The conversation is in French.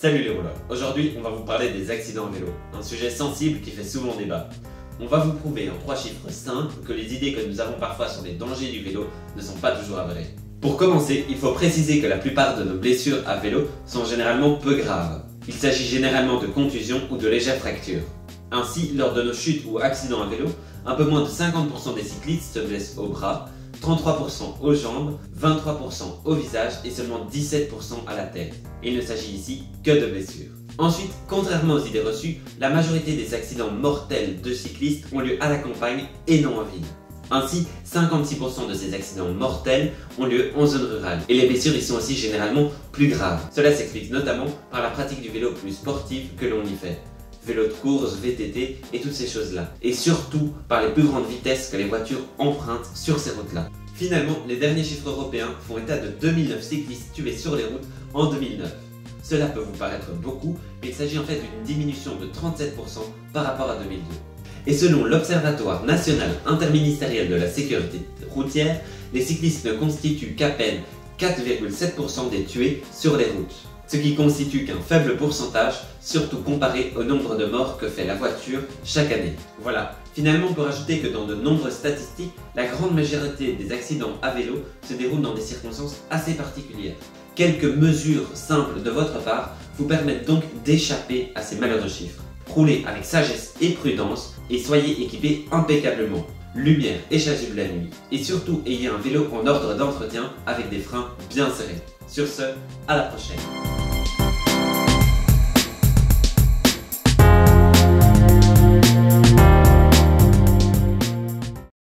Salut les rouleurs, aujourd'hui on va vous parler des accidents à vélo, un sujet sensible qui fait souvent débat. On va vous prouver en 3 chiffres simples que les idées que nous avons parfois sur les dangers du vélo ne sont pas toujours avérées. Pour commencer, il faut préciser que la plupart de nos blessures à vélo sont généralement peu graves. Il s'agit généralement de contusions ou de légères fractures. Ainsi, lors de nos chutes ou accidents à vélo, un peu moins de 50% des cyclistes se blessent au bras, 33% aux jambes, 23% au visage et seulement 17% à la tête. Il ne s'agit ici que de blessures. Ensuite, contrairement aux idées reçues, la majorité des accidents mortels de cyclistes ont lieu à la campagne et non en ville. Ainsi, 56% de ces accidents mortels ont lieu en zone rurale. Et les blessures y sont aussi généralement plus graves. Cela s'explique notamment par la pratique du vélo plus sportive que l'on y fait. Vélo de course, VTT et toutes ces choses-là. Et surtout par les plus grandes vitesses que les voitures empruntent sur ces routes-là. Finalement, les derniers chiffres européens font état de 2009 cyclistes tués sur les routes en 2009. Cela peut vous paraître beaucoup, mais il s'agit en fait d'une diminution de 37% par rapport à 2002. Et selon l'Observatoire national interministériel de la sécurité routière, les cyclistes ne constituent qu'à peine 4,7% des tués sur les routes. Ce qui constitue qu'un faible pourcentage, surtout comparé au nombre de morts que fait la voiture chaque année. Voilà, finalement on peut rajouter que dans de nombreuses statistiques, la grande majorité des accidents à vélo se déroulent dans des circonstances assez particulières. Quelques mesures simples de votre part vous permettent donc d'échapper à ces malheureux chiffres. Roulez avec sagesse et prudence et soyez équipés impeccablement. Lumière et chasuble la nuit. Et surtout, ayez un vélo en ordre d'entretien avec des freins bien serrés. Sur ce, à la prochaine.